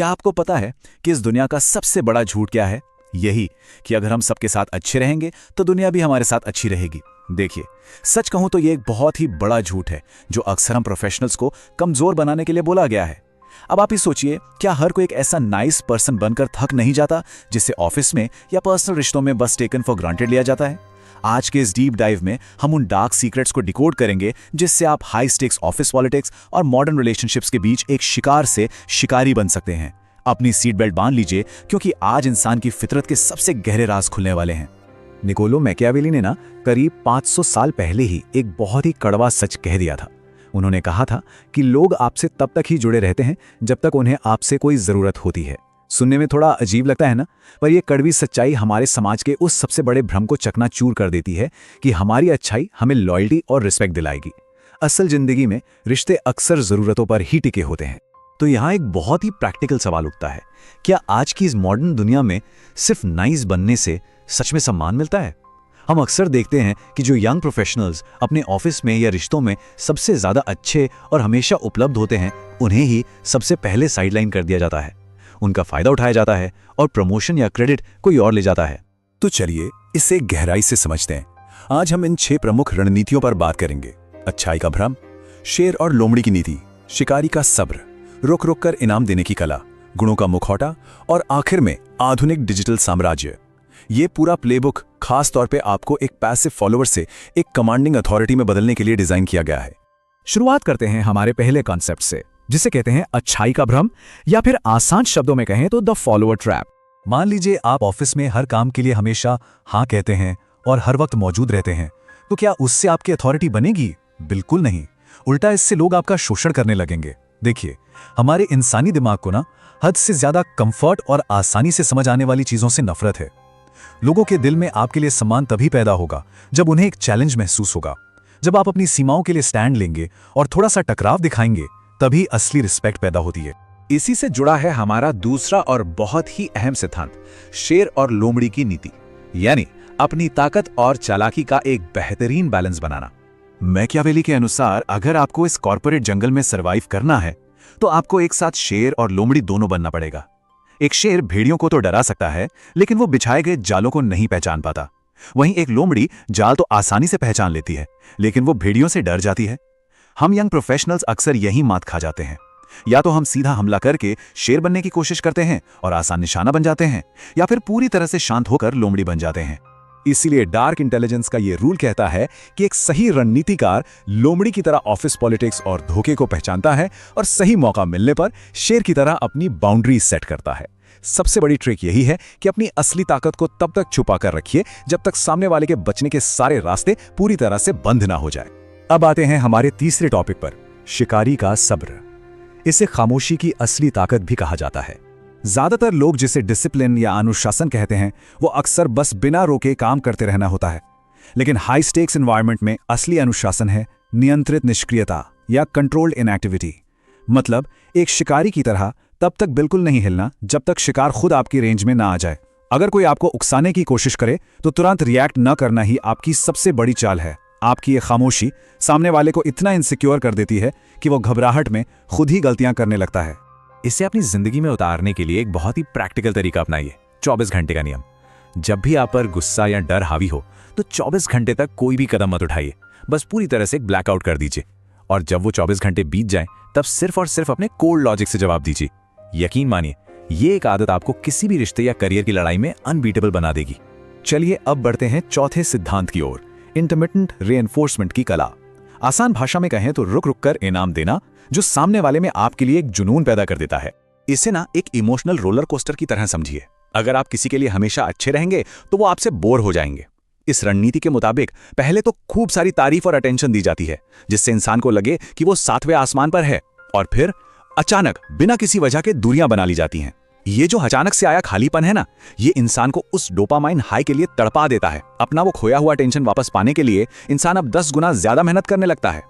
क्या आपको पता है कि इस दुनिया का सबसे बड़ा झूठ क्या है? यही कि अगर हम सबके साथ अच्छे रहेंगे तो दुनिया भी हमारे साथ अच्छी रहेगी। देखिए, सच कहूं तो ये एक बहुत ही बड़ा झूठ है जो अक्सर हम प्रोफेशनल्स को कमजोर बनाने के लिए बोला गया है। अब आप ही सोचिए, क्या हर कोई एक ऐसा नाइस पर्सन बनकर थक नहीं जाता जिससे ऑफिस में या पर्सनल रिश्तों में बस टेकन फॉर ग्रांटेड लिया जाता है? आज के इस डीप डाइव में हम उन डार्क सीक्रेट्स को डिकोड करेंगे जिससे आप हाई स्टेक्स ऑफिस पॉलिटिक्स और मॉडर्न रिलेशनशिप्स के बीच एक शिकार से शिकारी बन सकते हैं। अपनी सीट बेल्ट बांध लीजिए, क्योंकि आज इंसान की फितरत के सबसे गहरे राज खुलने वाले हैं। निकोलो मैकियावेली ने करीब 500 साल पहले ही एक बहुत ही कड़वा सच कह दिया था। उन्होंने कहा था कि लोग आपसे तब तक ही जुड़े रहते हैं जब तक उन्हें आपसे कोई जरूरत होती है। सुनने में थोड़ा अजीब लगता है ना, पर यह कड़वी सच्चाई हमारे समाज के उस सबसे बड़े भ्रम को चकनाचूर कर देती है कि हमारी अच्छाई हमें लॉयल्टी और रिस्पेक्ट दिलाएगी। असल जिंदगी में रिश्ते अक्सर जरूरतों पर ही टिके होते हैं। तो यहाँ एक बहुत ही प्रैक्टिकल सवाल उठता है, क्या आज की इस मॉडर्न दुनिया में सिर्फ नाइस बनने से सच में सम्मान मिलता है? हम अक्सर देखते हैं कि जो यंग प्रोफेशनल्स अपने ऑफिस में या रिश्तों में सबसे ज्यादा अच्छे और हमेशा उपलब्ध होते हैं, उन्हें ही सबसे पहले साइडलाइन कर दिया जाता है। उनका फायदा उठाया जाता है और प्रमोशन या क्रेडिट कोई और ले जाता है। तो चलिए इसे गहराई से समझते हैं। आज हम इन 6 प्रमुख रणनीतियों पर बात करेंगे। अच्छाई का भ्रम, शेर और लोमड़ी की नीति, शिकारी का सब्र, रुक रुक कर इनाम देने की कला, गुणों का मुखौटा और आखिर में आधुनिक डिजिटल साम्राज्य। ये पूरा प्लेबुक खास तौर पे आपको एक पैसिव फॉलोअर से एक कमांडिंग अथॉरिटी में बदलने के लिए डिजाइन किया गया है। शुरुआत करते हैं हमारे पहले कॉन्सेप्ट से, जिसे कहते हैं अच्छाई का भ्रम, या फिर आसान शब्दों में कहें तो द फॉलोअर ट्रैप। मान लीजिए आप ऑफिस में हर काम के लिए हमेशा हाँ कहते हैं और हर वक्त मौजूद रहते हैं, तो क्या उससे आपकी अथॉरिटी बनेगी? बिल्कुल नहीं। उल्टा इससे लोग आपका शोषण करने लगेंगे। देखिए, हमारे इंसानी दिमाग को हद से ज्यादा कंफर्ट और आसानी से समझ आने वाली चीजों से नफरत है। लोगों के दिल में आपके लिए सम्मान तभी पैदा होगा जब उन्हें एक चैलेंज महसूस होगा। जब आप अपनी सीमाओं के लिए स्टैंड लेंगे और थोड़ा सा टकराव दिखाएंगे, तभी असली रिस्पेक्ट पैदा होती है। इसी से जुड़ा है हमारा दूसरा और बहुत ही अहम सिद्धांत, शेर और लोमड़ी की नीति, यानी अपनी ताकत और चालाकी का एक बेहतरीन बैलेंस बनाना। मैकियावेली के अनुसार अगर आपको इस कॉर्पोरेट जंगल में सरवाइव करना है तो आपको एक साथ शेर और लोमड़ी दोनों बनना पड़ेगा। एक शेर भेड़ियों को तो डरा सकता है, लेकिन वो बिछाए गए जालों को नहीं पहचान पाता। वहीं एक लोमड़ी जाल तो आसानी से पहचान लेती है, लेकिन वो भेड़ियों से डर जाती है। हम यंग प्रोफेशनल्स अक्सर यही मात खा जाते हैं। या तो हम सीधा हमला करके शेर बनने की कोशिश करते हैं और आसान निशाना बन जाते हैं, या फिर पूरी तरह से शांत होकर लोमड़ी बन जाते हैं। इसीलिए डार्क इंटेलिजेंस का यह रूल कहता है कि एक सही रणनीतिकार लोमड़ी की तरह ऑफिस पॉलिटिक्स और धोखे को पहचानता है और सही मौका मिलने पर शेर की तरह अपनी बाउंड्री सेट करता है। सबसे बड़ी ट्रिक यही है कि अपनी असली ताकत को तब तक छुपा कर रखिए जब तक सामने वाले के बचने के सारे रास्ते पूरी तरह से बंद ना हो जाए। अब आते हैं हमारे तीसरे टॉपिक पर, शिकारी का सब्र। इसे खामोशी की असली ताकत भी कहा जाता है। ज्यादातर लोग जिसे डिसिप्लिन या अनुशासन कहते हैं, वो अक्सर बस बिना रोके काम करते रहना होता है। लेकिन हाई स्टेक्स एनवायरनमेंट में असली अनुशासन है नियंत्रित निष्क्रियता या कंट्रोल्ड इनएक्टिविटी। मतलब एक शिकारी की तरह तब तक बिल्कुल नहीं हिलना जब तक शिकार खुद आपकी रेंज में ना आ जाए। अगर कोई आपको उकसाने की कोशिश करे तो तुरंत रिएक्ट न करना ही आपकी सबसे बड़ी चाल है। आपकी ये खामोशी सामने वाले को इतना इनसिक्योर कर देती है कि वो घबराहट में खुद ही गलतियां करने लगता है। इसे अपनी जिंदगी में उतारने के लिए एक बहुत ही प्रैक्टिकल तरीका अपनाइए, 24 घंटे का नियम। जब भी आप पर गुस्सा या डर हावी हो तो 24 घंटे तक कोई भी कदम मत उठाइए, बस पूरी तरह से ब्लैकआउट कर दीजिए। और जब वो 24 घंटे बीत जाएं, तब सिर्फ और सिर्फ अपने कोल्ड लॉजिक से जवाब दीजिए। यकीन मानिए, ये एक आदत आपको किसी भी रिश्ते या करियर की लड़ाई में अनबीटेबल बना देगी। चलिए अब बढ़ते हैं चौथे सिद्धांत की ओर, इंटरमिटेंट रीइंफोर्समेंट की कला। आसान भाषा में कहें तो रुक रुक कर इनाम देना, जो सामने वाले में आपके लिए एक जुनून पैदा कर देता है। इसे एक इमोशनल रोलर कोस्टर की तरह समझिए। अगर आप किसी के लिए हमेशा अच्छे रहेंगे तो वो आपसे बोर हो जाएंगे। इस रणनीति के मुताबिक पहले तो खूब सारी तारीफ और अटेंशन दी जाती है, जिससे इंसान को लगे कि वो 7वें आसमान पर है, और फिर अचानक बिना किसी वजह के दूरियां बना ली जाती हैं। ये जो अचानक से आया खालीपन है ये इंसान को उस डोपामाइन हाई के लिए तड़पा देता है। अपना वो खोया हुआ टेंशन वापस पाने के लिए इंसान अब 10 गुना ज्यादा मेहनत करने लगता है।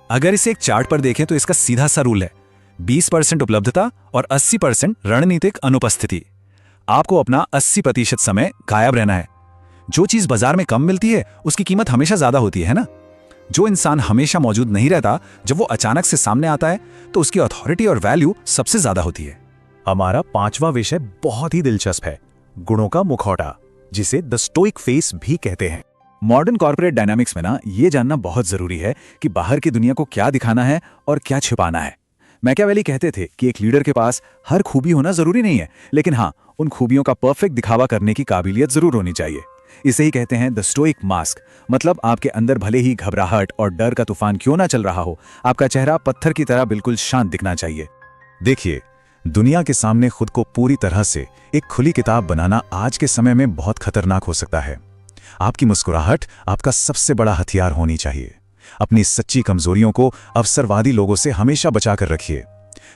अगर इसे एक चार्ट पर देखें तो इसका सीधा सा रूल है 20% उपलब्धता और 80% रणनीतिक अनुपस्थिति। आपको अपना 80% समय गायब रहना है। जो चीज बाजार में कम मिलती है उसकी कीमत हमेशा ज्यादा होती है ना। जो इंसान हमेशा मौजूद नहीं रहता, जब वो अचानक से सामने आता है तो उसकी अथॉरिटी और वैल्यू सबसे ज्यादा होती है। हमारा 5वां विषय बहुत ही दिलचस्प है, गुणों का मुखौटा, जिसे द स्टोइक फेस भी कहते हैं। मॉडर्न कॉर्पोरेट डायनामिक्स में ना ये जानना बहुत जरूरी है कि बाहर की दुनिया को क्या दिखाना है और क्या छिपाना है। मैकियावेली कहते थे कि एक लीडर के पास हर खूबी होना जरूरी नहीं है, लेकिन हाँ, उन खूबियों का परफेक्ट दिखावा करने की काबिलियत जरूर होनी चाहिए। इसे ही कहते हैं द स्टोइक मास्क। मतलब आपके अंदर भले ही घबराहट और डर का तूफान क्यों ना चल रहा हो, आपका चेहरा पत्थर की तरह बिल्कुल शांत दिखना चाहिए। देखिए, दुनिया के सामने खुद को पूरी तरह से एक खुली किताब बनाना आज के समय में बहुत खतरनाक हो सकता है। आपकी मुस्कुराहट आपका सबसे बड़ा हथियार होनी चाहिए। अपनी सच्ची कमजोरियों को अवसरवादी लोगों से हमेशा बचाकर रखिए।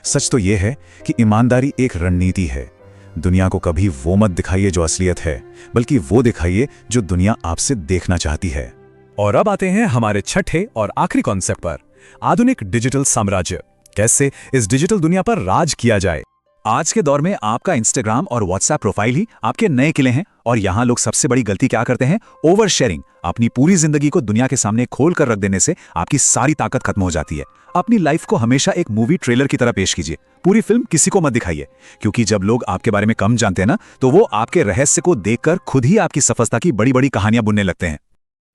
सच तो यह है कि ईमानदारी एक रणनीति है। दुनिया को कभी वो मत दिखाइए जो असलियत है, बल्कि वो दिखाइए जो दुनिया आपसे देखना चाहती है। और अब आते हैं हमारे छठे और आखिरी कॉन्सेप्ट पर, आधुनिक डिजिटल साम्राज्य। कैसे इस डिजिटल दुनिया पर राज किया जाए। आज के दौर में आपका इंस्टाग्राम और व्हाट्सएप प्रोफाइल ही आपके नए किले हैं, और यहां लोग सबसे बड़ी गलती क्या करते हैं? Over sharing. अपनी पूरी जिंदगी को दुनिया के सामने खोल कर रख देने से आपकी सारी ताकत खत्म हो जाती है। अपनी लाइफ को हमेशा एक मूवी ट्रेलर की तरह पेश कीजिए। पूरी फिल्म किसी को मत दिखाइए, क्योंकि जब लोग आपके बारे में कम जानते हैं ना, तो वो आपके रहस्य को देखकर खुद ही आपकी सफलता की बड़ी बड़ी कहानियां बुनने लगते हैं।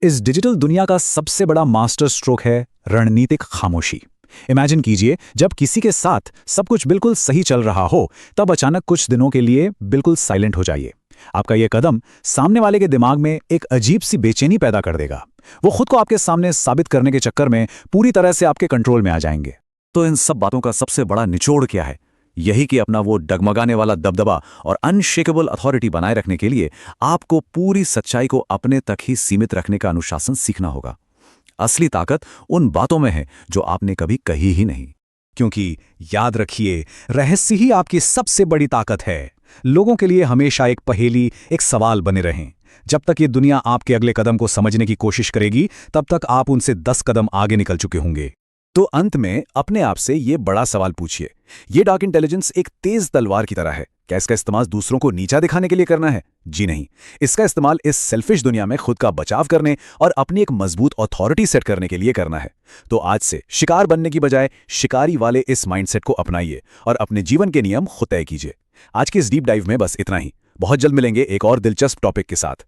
इस डिजिटल दुनिया का सबसे बड़ा मास्टर स्ट्रोक है रणनीतिक खामोशी। इमेजिन कीजिए, जब किसी के साथ सब कुछ बिल्कुल सही चल रहा हो, तब अचानक कुछ दिनों के लिए बिल्कुल साइलेंट हो जाइए। आपका यह कदम सामने वाले के दिमाग में एक अजीब सी बेचैनी पैदा कर देगा। वो खुद को आपके सामने साबित करने के चक्कर में पूरी तरह से आपके कंट्रोल में आ जाएंगे। तो इन सब बातों का सबसे बड़ा निचोड़ क्या है? यही कि अपना वो डगमगाने वाला दबदबा और अनशेकेबल अथॉरिटी बनाए रखने के लिए आपको पूरी सच्चाई को अपने तक ही सीमित रखने का अनुशासन सीखना होगा। असली ताकत उन बातों में है जो आपने कभी कही ही नहीं। क्योंकि याद रखिए, रहस्य ही आपकी सबसे बड़ी ताकत है। लोगों के लिए हमेशा एक पहेली, एक सवाल बने रहें। जब तक ये दुनिया आपके अगले कदम को समझने की कोशिश करेगी, तब तक आप उनसे 10 कदम आगे निकल चुके होंगे। तो अंत में अपने आप से ये बड़ा सवाल पूछिए, ये डार्क इंटेलिजेंस एक तेज तलवार की तरह है। क्या इसका इस्तेमाल दूसरों को नीचा दिखाने के लिए करना है? जी नहीं। इसका इस्तेमाल इस सेल्फिश दुनिया में खुद का बचाव करने और अपनी एक मजबूत अथॉरिटी सेट करने के लिए करना है। तो आज से शिकार बनने की बजाय शिकारी वाले इस माइंडसेट को अपनाइए और अपने जीवन के नियम खुद तय कीजिए। आज के इस डीप डाइव में बस इतना ही। बहुत जल्द मिलेंगे एक और दिलचस्प टॉपिक के साथ।